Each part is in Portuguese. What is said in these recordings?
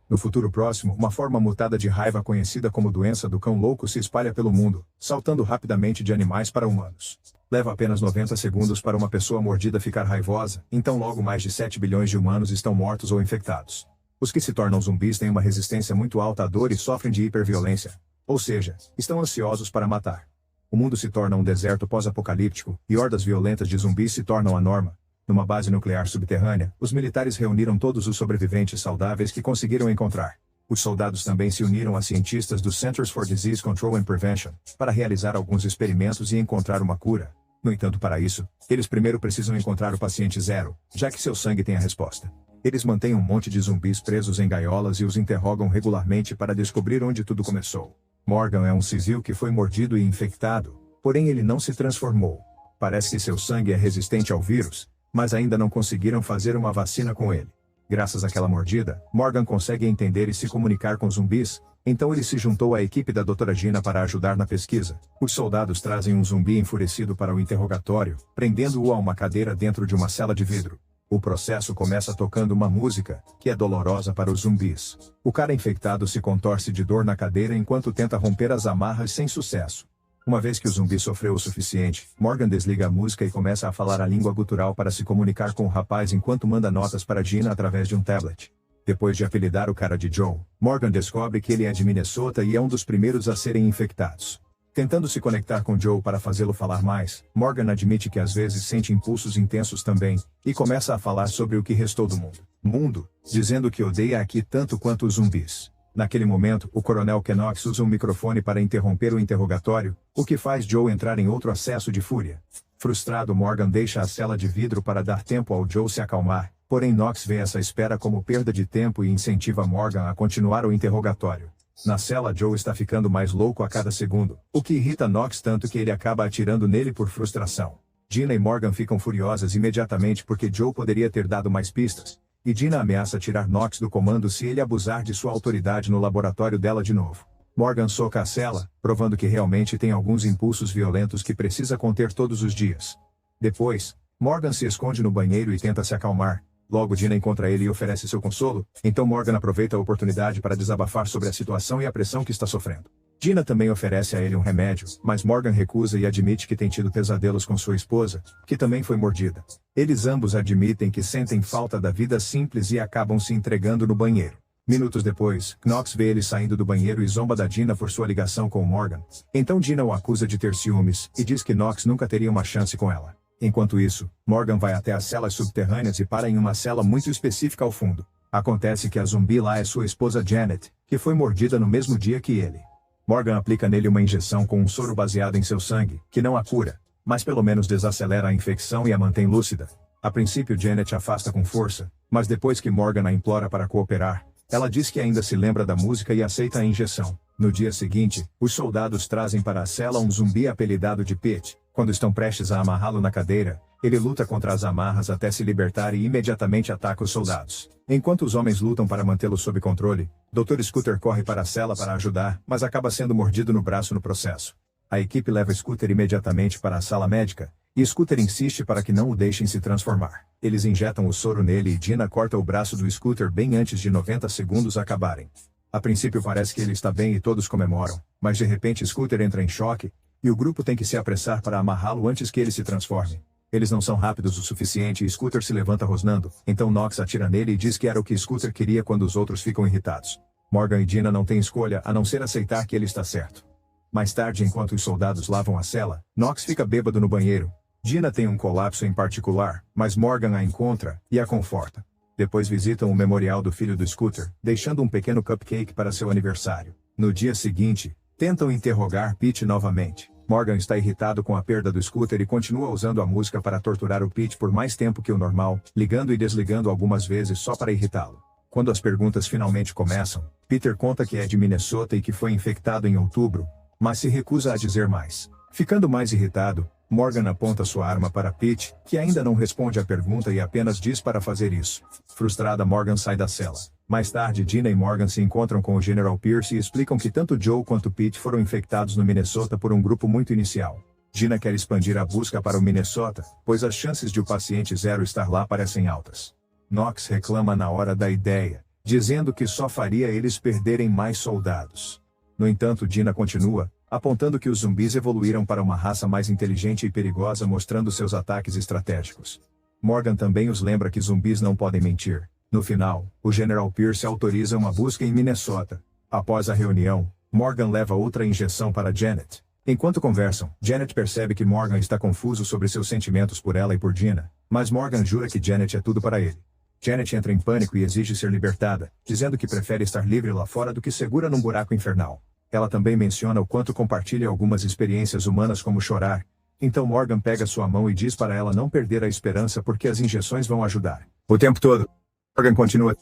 No futuro próximo, uma forma mutada de raiva conhecida como doença do cão louco se espalha pelo mundo, saltando rapidamente de animais para humanos. Leva apenas 90 segundos para uma pessoa mordida ficar raivosa, então logo mais de 7 bilhões de humanos estão mortos ou infectados. Os que se tornam zumbis têm uma resistência muito alta à dor e sofrem de hiperviolência. Ou seja, estão ansiosos para matar. O mundo se torna um deserto pós-apocalíptico, e hordas violentas de zumbis se tornam a norma. Numa base nuclear subterrânea, os militares reuniram todos os sobreviventes saudáveis que conseguiram encontrar. Os soldados também se uniram a cientistas do Centers for Disease Control and Prevention, para realizar alguns experimentos e encontrar uma cura. No entanto, para isso, eles primeiro precisam encontrar o paciente zero, já que seu sangue tem a resposta. Eles mantêm um monte de zumbis presos em gaiolas e os interrogam regularmente para descobrir onde tudo começou. Morgan é um civil que foi mordido e infectado, porém ele não se transformou. Parece que seu sangue é resistente ao vírus, mas ainda não conseguiram fazer uma vacina com ele. Graças àquela mordida, Morgan consegue entender e se comunicar com zumbis, então ele se juntou à equipe da Dra. Gina para ajudar na pesquisa. Os soldados trazem um zumbi enfurecido para o interrogatório, prendendo-o a uma cadeira dentro de uma cela de vidro. O processo começa tocando uma música, que é dolorosa para os zumbis. O cara infectado se contorce de dor na cadeira enquanto tenta romper as amarras sem sucesso. Uma vez que o zumbi sofreu o suficiente, Morgan desliga a música e começa a falar a língua gutural para se comunicar com o rapaz enquanto manda notas para Gina através de um tablet. Depois de apelidar o cara de Joe, Morgan descobre que ele é de Minnesota e é um dos primeiros a serem infectados. Tentando se conectar com Joe para fazê-lo falar mais, Morgan admite que às vezes sente impulsos intensos também, e começa a falar sobre o que restou do mundo, dizendo que odeia aqui tanto quanto os zumbis. Naquele momento, o coronel Knox usa um microfone para interromper o interrogatório, o que faz Joe entrar em outro acesso de fúria. Frustrado, Morgan deixa a cela de vidro para dar tempo ao Joe se acalmar, porém Knox vê essa espera como perda de tempo e incentiva Morgan a continuar o interrogatório. Na cela, Joe está ficando mais louco a cada segundo, o que irrita Knox tanto que ele acaba atirando nele por frustração. Gina e Morgan ficam furiosas imediatamente porque Joe poderia ter dado mais pistas, e Gina ameaça tirar Knox do comando se ele abusar de sua autoridade no laboratório dela de novo. Morgan soca a cela, provando que realmente tem alguns impulsos violentos que precisa conter todos os dias. Depois, Morgan se esconde no banheiro e tenta se acalmar. Logo Gina encontra ele e oferece seu consolo, então Morgan aproveita a oportunidade para desabafar sobre a situação e a pressão que está sofrendo. Gina também oferece a ele um remédio, mas Morgan recusa e admite que tem tido pesadelos com sua esposa, que também foi mordida. Eles ambos admitem que sentem falta da vida simples e acabam se entregando no banheiro. Minutos depois, Knox vê ele saindo do banheiro e zomba da Gina por sua ligação com Morgan. Então Gina o acusa de ter ciúmes, e diz que Knox nunca teria uma chance com ela. Enquanto isso, Morgan vai até as celas subterrâneas e para em uma cela muito específica ao fundo. Acontece que a zumbi lá é sua esposa Janet, que foi mordida no mesmo dia que ele. Morgan aplica nele uma injeção com um soro baseado em seu sangue, que não a cura, mas pelo menos desacelera a infecção e a mantém lúcida. A princípio Janet afasta com força, mas depois que Morgan a implora para cooperar, ela diz que ainda se lembra da música e aceita a injeção. No dia seguinte, os soldados trazem para a cela um zumbi apelidado de Pete. Quando estão prestes a amarrá-lo na cadeira, ele luta contra as amarras até se libertar e imediatamente ataca os soldados. Enquanto os homens lutam para mantê-lo sob controle, Dr. Scooter corre para a cela para ajudar, mas acaba sendo mordido no braço no processo. A equipe leva Scooter imediatamente para a sala médica, e Scooter insiste para que não o deixem se transformar. Eles injetam o soro nele e Gina corta o braço do Scooter bem antes de 90 segundos acabarem. A princípio parece que ele está bem e todos comemoram, mas de repente Scooter entra em choque, e o grupo tem que se apressar para amarrá-lo antes que ele se transforme. Eles não são rápidos o suficiente e Scooter se levanta rosnando, então Knox atira nele e diz que era o que Scooter queria quando os outros ficam irritados. Morgan e Gina não têm escolha a não ser aceitar que ele está certo. Mais tarde, enquanto os soldados lavam a cela, Knox fica bêbado no banheiro. Gina tem um colapso em particular, mas Morgan a encontra e a conforta. Depois visitam o memorial do filho do Scooter, deixando um pequeno cupcake para seu aniversário. No dia seguinte, tentam interrogar Pete novamente. Morgan está irritado com a perda do Scooter e continua usando a música para torturar o Pete por mais tempo que o normal, ligando e desligando algumas vezes só para irritá-lo. Quando as perguntas finalmente começam, Peter conta que é de Minnesota e que foi infectado em outubro, mas se recusa a dizer mais. Ficando mais irritado, Morgan aponta sua arma para Pete, que ainda não responde à pergunta e apenas diz para fazer isso. Frustrada, Morgan sai da cela. Mais tarde, Gina e Morgan se encontram com o General Pierce e explicam que tanto Joe quanto Pete foram infectados no Minnesota por um grupo muito inicial. Gina quer expandir a busca para o Minnesota, pois as chances de o paciente zero estar lá parecem altas. Knox reclama na hora da ideia, dizendo que só faria eles perderem mais soldados. No entanto, Dina continua, apontando que os zumbis evoluíram para uma raça mais inteligente e perigosa, mostrando seus ataques estratégicos. Morgan também os lembra que zumbis não podem mentir. No final, o General Pierce autoriza uma busca em Minnesota. Após a reunião, Morgan leva outra injeção para Janet. Enquanto conversam, Janet percebe que Morgan está confuso sobre seus sentimentos por ela e por Dina, mas Morgan jura que Janet é tudo para ele. Janet entra em pânico e exige ser libertada, dizendo que prefere estar livre lá fora do que segura num buraco infernal. Ela também menciona o quanto compartilha algumas experiências humanas como chorar. Então Morgan pega sua mão e diz para ela não perder a esperança porque as injeções vão ajudar. O tempo todo, Morgan continua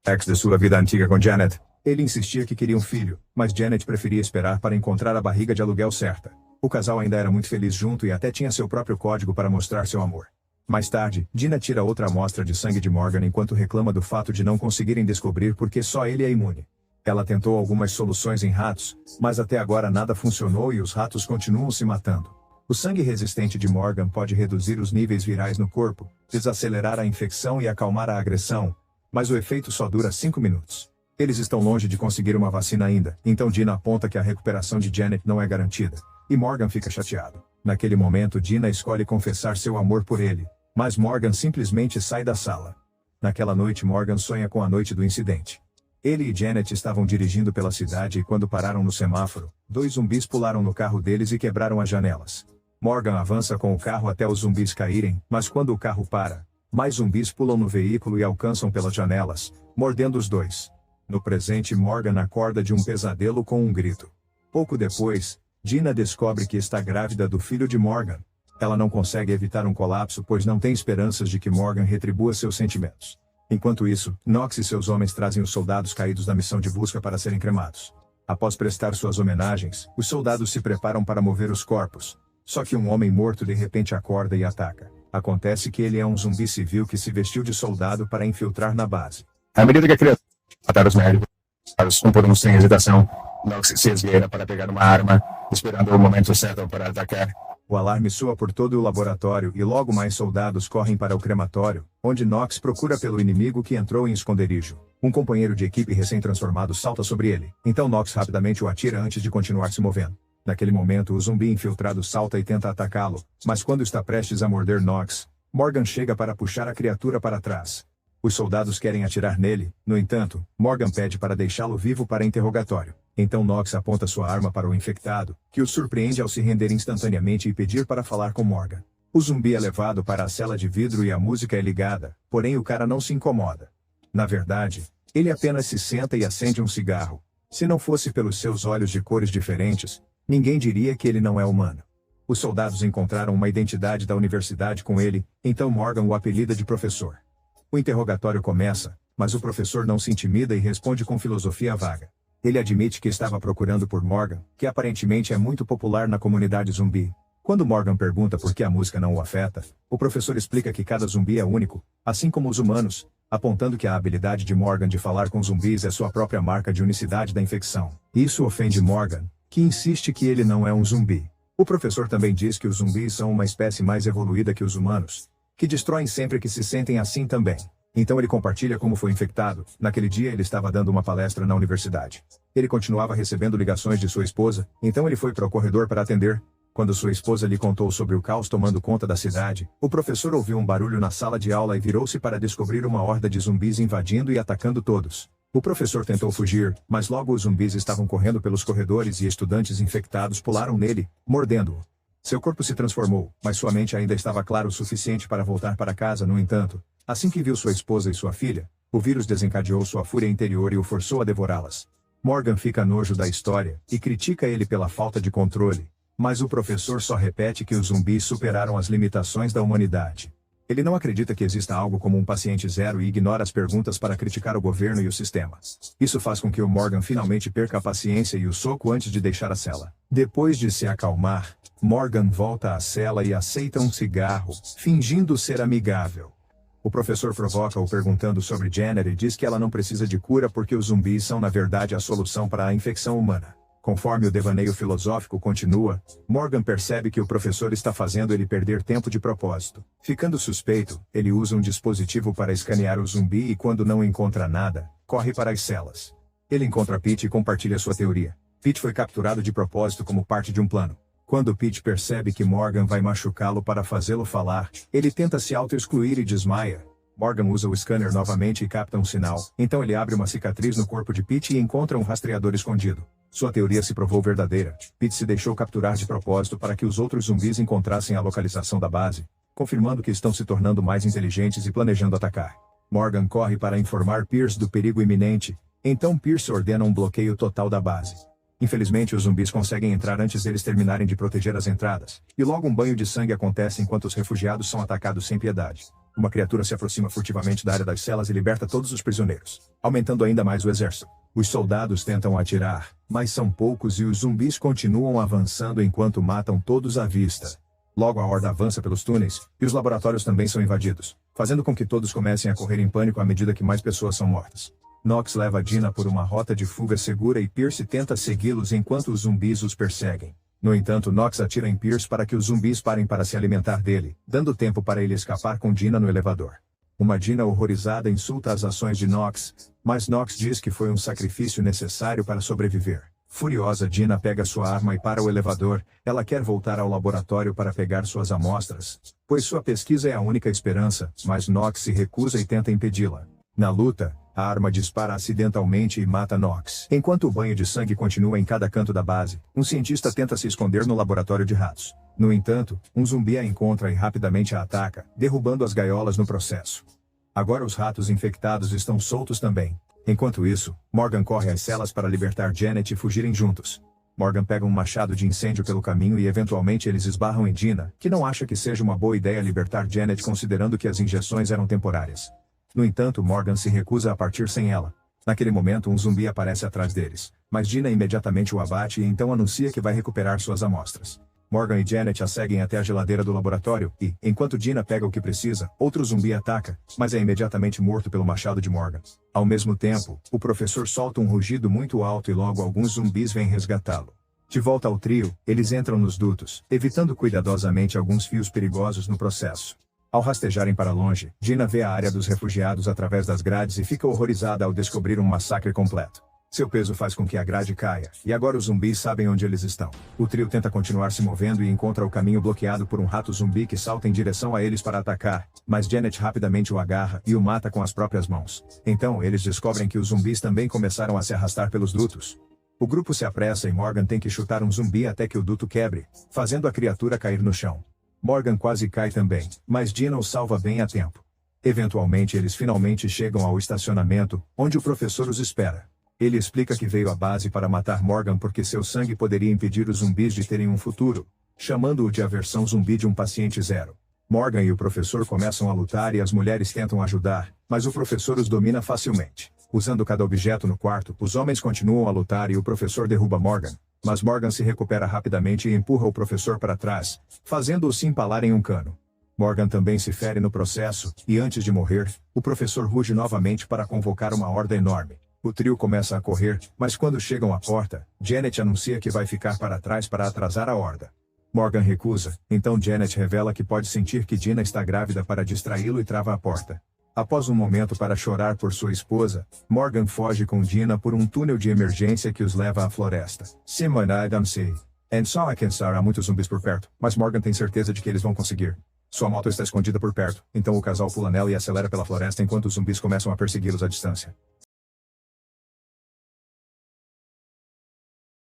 ex de sua vida antiga com Janet. Ele insistia que queria um filho, mas Janet preferia esperar para encontrar a barriga de aluguel certa. O casal ainda era muito feliz junto e até tinha seu próprio código para mostrar seu amor. Mais tarde, Dina tira outra amostra de sangue de Morgan enquanto reclama do fato de não conseguirem descobrir porque só ele é imune. Ela tentou algumas soluções em ratos, mas até agora nada funcionou e os ratos continuam se matando. O sangue resistente de Morgan pode reduzir os níveis virais no corpo, desacelerar a infecção e acalmar a agressão, mas o efeito só dura 5 minutos. Eles estão longe de conseguir uma vacina ainda, então Dina aponta que a recuperação de Janet não é garantida, e Morgan fica chateado. Naquele momento Dina escolhe confessar seu amor por ele, mas Morgan simplesmente sai da sala. Naquela noite Morgan sonha com a noite do incidente. Ele e Janet estavam dirigindo pela cidade e quando pararam no semáforo, 2 zumbis pularam no carro deles e quebraram as janelas. Morgan avança com o carro até os zumbis caírem, mas quando o carro para, mais zumbis pulam no veículo e alcançam pelas janelas, mordendo os 2. No presente Morgan acorda de um pesadelo com um grito. Pouco depois, Dina descobre que está grávida do filho de Morgan. Ela não consegue evitar um colapso pois não tem esperanças de que Morgan retribua seus sentimentos. Enquanto isso, Knox e seus homens trazem os soldados caídos da missão de busca para serem cremados. Após prestar suas homenagens, os soldados se preparam para mover os corpos. Só que um homem morto de repente acorda e ataca. Acontece que ele é um zumbi civil que se vestiu de soldado para infiltrar na base. À medida que a criança matar os médicos, um por um sem hesitação, Knox se esgueira para pegar uma arma, esperando o momento certo para atacar. O alarme soa por todo o laboratório e logo mais soldados correm para o crematório, onde Knox procura pelo inimigo que entrou em esconderijo. Um companheiro de equipe recém-transformado salta sobre ele, então Knox rapidamente o atira antes de continuar se movendo. Naquele momento o zumbi infiltrado salta e tenta atacá-lo, mas quando está prestes a morder Knox, Morgan chega para puxar a criatura para trás. Os soldados querem atirar nele, no entanto, Morgan pede para deixá-lo vivo para interrogatório. Então Knox aponta sua arma para o infectado, que o surpreende ao se render instantaneamente e pedir para falar com Morgan. O zumbi é levado para a cela de vidro e a música é ligada, porém o cara não se incomoda. Na verdade, ele apenas se senta e acende um cigarro. Se não fosse pelos seus olhos de cores diferentes, ninguém diria que ele não é humano. Os soldados encontraram uma identidade da universidade com ele, então Morgan o apelida de professor. O interrogatório começa, mas o professor não se intimida e responde com filosofia vaga. Ele admite que estava procurando por Morgan, que aparentemente é muito popular na comunidade zumbi. Quando Morgan pergunta por que a música não o afeta, o professor explica que cada zumbi é único, assim como os humanos, apontando que a habilidade de Morgan de falar com zumbis é sua própria marca de unicidade da infecção. Isso ofende Morgan, que insiste que ele não é um zumbi. O professor também diz que os zumbis são uma espécie mais evoluída que os humanos, que destroem sempre que se sentem assim também. Então ele compartilha como foi infectado. Naquele dia ele estava dando uma palestra na universidade. Ele continuava recebendo ligações de sua esposa, então ele foi para o corredor para atender. Quando sua esposa lhe contou sobre o caos tomando conta da cidade, o professor ouviu um barulho na sala de aula e virou-se para descobrir uma horda de zumbis invadindo e atacando todos. O professor tentou fugir, mas logo os zumbis estavam correndo pelos corredores e estudantes infectados pularam nele, mordendo-o. Seu corpo se transformou, mas sua mente ainda estava clara o suficiente para voltar para casa. No entanto, assim que viu sua esposa e sua filha, o vírus desencadeou sua fúria interior e o forçou a devorá-las. Morgan fica nojo da história, e critica ele pela falta de controle. Mas o professor só repete que os zumbis superaram as limitações da humanidade. Ele não acredita que exista algo como um paciente zero e ignora as perguntas para criticar o governo e o sistema. Isso faz com que o Morgan finalmente perca a paciência e o soco antes de deixar a cela. Depois de se acalmar, Morgan volta à cela e aceita um cigarro, fingindo ser amigável. O professor provoca-o perguntando sobre Janet e diz que ela não precisa de cura porque os zumbis são na verdade a solução para a infecção humana. Conforme o devaneio filosófico continua, Morgan percebe que o professor está fazendo ele perder tempo de propósito. Ficando suspeito, ele usa um dispositivo para escanear o zumbi e quando não encontra nada, corre para as celas. Ele encontra Pete e compartilha sua teoria. Pete foi capturado de propósito como parte de um plano. Quando Pete percebe que Morgan vai machucá-lo para fazê-lo falar, ele tenta se auto-excluir e desmaia. Morgan usa o scanner novamente e capta um sinal, então ele abre uma cicatriz no corpo de Pete e encontra um rastreador escondido. Sua teoria se provou verdadeira. Pete se deixou capturar de propósito para que os outros zumbis encontrassem a localização da base, confirmando que estão se tornando mais inteligentes e planejando atacar. Morgan corre para informar Pierce do perigo iminente, então Pierce ordena um bloqueio total da base. Infelizmente os zumbis conseguem entrar antes deles terminarem de proteger as entradas, e logo um banho de sangue acontece enquanto os refugiados são atacados sem piedade. Uma criatura se aproxima furtivamente da área das celas e liberta todos os prisioneiros, aumentando ainda mais o exército. Os soldados tentam atirar, mas são poucos e os zumbis continuam avançando enquanto matam todos à vista. Logo a horda avança pelos túneis, e os laboratórios também são invadidos, fazendo com que todos comecem a correr em pânico à medida que mais pessoas são mortas. Knox leva Dina por uma rota de fuga segura e Pierce tenta segui-los enquanto os zumbis os perseguem. No entanto, Knox atira em Pierce para que os zumbis parem para se alimentar dele, dando tempo para ele escapar com Dina no elevador. Uma Dina horrorizada insulta as ações de Knox, mas Knox diz que foi um sacrifício necessário para sobreviver. Furiosa, Dina pega sua arma e para o elevador. Ela quer voltar ao laboratório para pegar suas amostras, pois sua pesquisa é a única esperança, mas Knox se recusa e tenta impedi-la. Na luta, a arma dispara acidentalmente e mata Knox. Enquanto o banho de sangue continua em cada canto da base, um cientista tenta se esconder no laboratório de ratos. No entanto, um zumbi a encontra e rapidamente a ataca, derrubando as gaiolas no processo. Agora os ratos infectados estão soltos também. Enquanto isso, Morgan corre às celas para libertar Janet e fugirem juntos. Morgan pega um machado de incêndio pelo caminho e eventualmente eles esbarram em Dina, que não acha que seja uma boa ideia libertar Janet considerando que as injeções eram temporárias. No entanto, Morgan se recusa a partir sem ela. Naquele momento um zumbi aparece atrás deles, mas Dina imediatamente o abate e então anuncia que vai recuperar suas amostras. Morgan e Janet a seguem até a geladeira do laboratório e, enquanto Dina pega o que precisa, outro zumbi ataca, mas é imediatamente morto pelo machado de Morgan. Ao mesmo tempo, o professor solta um rugido muito alto e logo alguns zumbis vêm resgatá-lo. De volta ao trio, eles entram nos dutos, evitando cuidadosamente alguns fios perigosos no processo. Ao rastejarem para longe, Dina vê a área dos refugiados através das grades e fica horrorizada ao descobrir um massacre completo. Seu peso faz com que a grade caia, e agora os zumbis sabem onde eles estão. O trio tenta continuar se movendo e encontra o caminho bloqueado por um rato zumbi que salta em direção a eles para atacar, mas Janet rapidamente o agarra e o mata com as próprias mãos. Então eles descobrem que os zumbis também começaram a se arrastar pelos dutos. O grupo se apressa e Morgan tem que chutar um zumbi até que o duto quebre, fazendo a criatura cair no chão. Morgan quase cai também, mas Dina o salva bem a tempo. Eventualmente eles finalmente chegam ao estacionamento, onde o professor os espera. Ele explica que veio à base para matar Morgan porque seu sangue poderia impedir os zumbis de terem um futuro, chamando-o de a versão zumbi de um paciente zero. Morgan e o professor começam a lutar e as mulheres tentam ajudar, mas o professor os domina facilmente. Usando cada objeto no quarto, os homens continuam a lutar e o professor derruba Morgan. Mas Morgan se recupera rapidamente e empurra o professor para trás, fazendo-o se empalar em um cano. Morgan também se fere no processo, e antes de morrer, o professor ruge novamente para convocar uma horda enorme. O trio começa a correr, mas quando chegam à porta, Janet anuncia que vai ficar para trás para atrasar a horda. Morgan recusa, então Janet revela que pode sentir que Dina está grávida para distraí-lo e trava a porta. Após um momento para chorar por sua esposa, Morgan foge com Dina por um túnel de emergência que os leva à floresta. Simon I don't see. And so I can see há muitos zumbis por perto, mas Morgan tem certeza de que eles vão conseguir. Sua moto está escondida por perto, então o casal pula nela e acelera pela floresta enquanto os zumbis começam a persegui-los à distância.